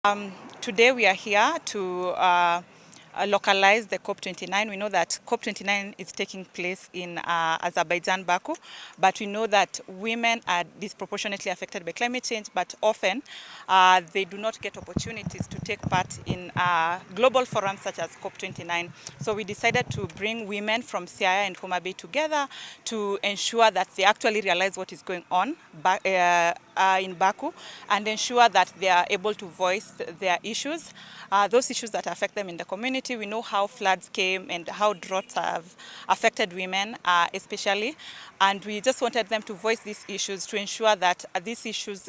Today we are here to localize the COP29. We know that COP29 is taking place in Azerbaijan, Baku, but we know that women are disproportionately affected by climate change, but often they do not get opportunities to take part in global forums such as COP29. So we decided to bring women from Siaya and Homa Bay together to ensure that they actually realize what is going on in Baku and ensure that they are able to voice their issues, those issues that affect them in the community. We know how floods came and how droughts have affected women especially, and we just wanted them to voice these issues to ensure that these issues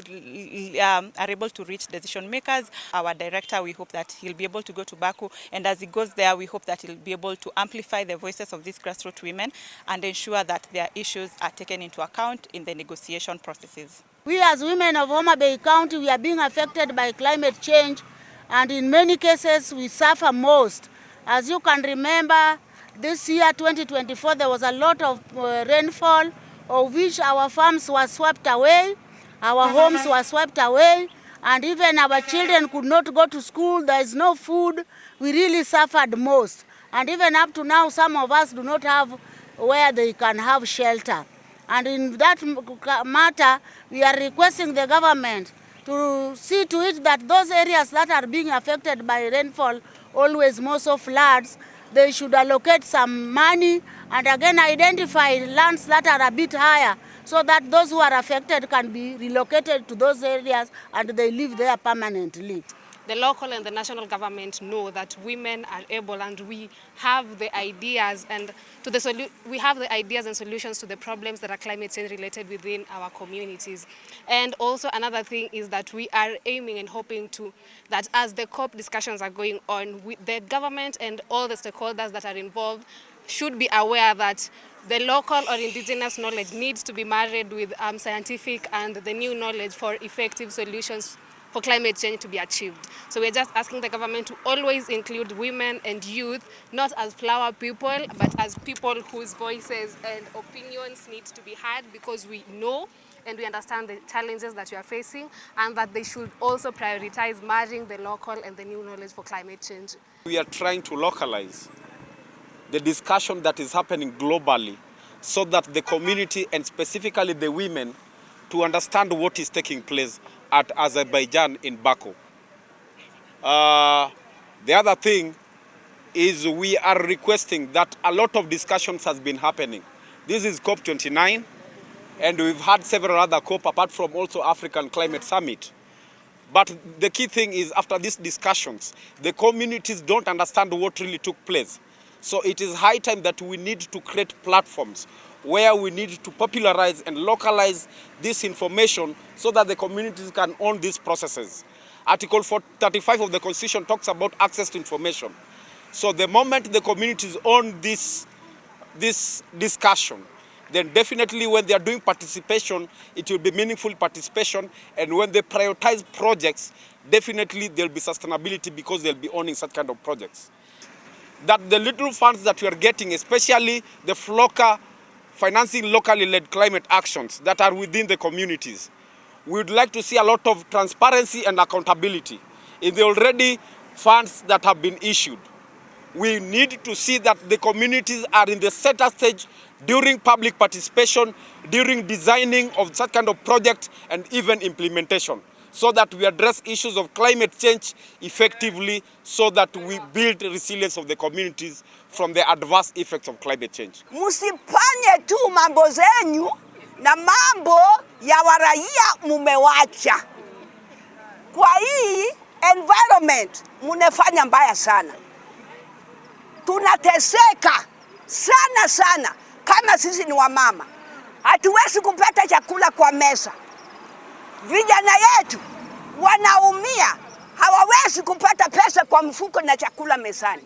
are able to reach decision makers. Our director, we hope that he'll be able to go to Baku, and as he goes there, we hope that he'll be able to amplify the voices of these grassroots women and ensure that their issues are taken into account in the negotiation processes. We as women of Homa Bay County, we are being affected by climate change, and in many cases we suffer most. As you can remember, this year 2024 there was a lot of rainfall, of which our farms were swept away, our homes were swept away, and even our children could not go to school. There is no food. We really suffered most, and even up to now some of us do not have where they can have shelter. And in that matter, we are requesting the government to see to it that those areas that are being affected by rainfall, always more so floods, they should allocate some money and again identify lands that are a bit higher so that those who are affected can be relocated to those areas and they live there permanently. The local and the national government know that women are able, and we have the ideas and solutions to the problems that are climate change related within our communities. And also another thing is that we are aiming and hoping that as the COP discussions are going on, the government and all the stakeholders that are involved should be aware that the local or indigenous knowledge needs to be married with scientific and the new knowledge for effective solutions for climate change to be achieved. So we're just asking the government to always include women and youth, not as flower people, but as people whose voices and opinions need to be heard, because we know and we understand the challenges that we are facing, and that they should also prioritize marrying the local and the new knowledge for climate change. We are trying to localize the discussion that is happening globally so that the community and specifically the women to understand what is taking place at Azerbaijan in Baku. The other thing is we are requesting that a lot of discussions has been happening. This is COP29, and we've had several other COP apart from also African Climate Summit. But the key thing is after these discussions, the communities don't understand what really took place. So it is high time that we need to create platforms where we need to popularize and localize this information so that the communities can own these processes. Article 35 of the Constitution talks about access to information. So the moment the communities own this discussion, then definitely when they are doing participation, it will be meaningful participation, and when they prioritize projects, definitely there will be sustainability because they'll be owning such kind of projects. That the little funds that we are getting, especially the FLOCA financing locally led climate actions that are within the communities, we would like to see a lot of transparency and accountability in the already funds that have been issued. We need to see that the communities are in the center stage during public participation, during designing of such kind of project and even implementation, so that we address issues of climate change effectively, so that we build resilience of the communities from the adverse effects of climate change. Musifanye tu mambo zenyu na mambo ya waraia mumewacha. Kwa hii environment munefanya mbaya sana. Tunateseka sana kama sisi ni wamama. Hatuwezi kupata chakula kwa meza. Vijana yetu wanaumia, hawawezi kupata pesa kwa mfuko na chakula mezani.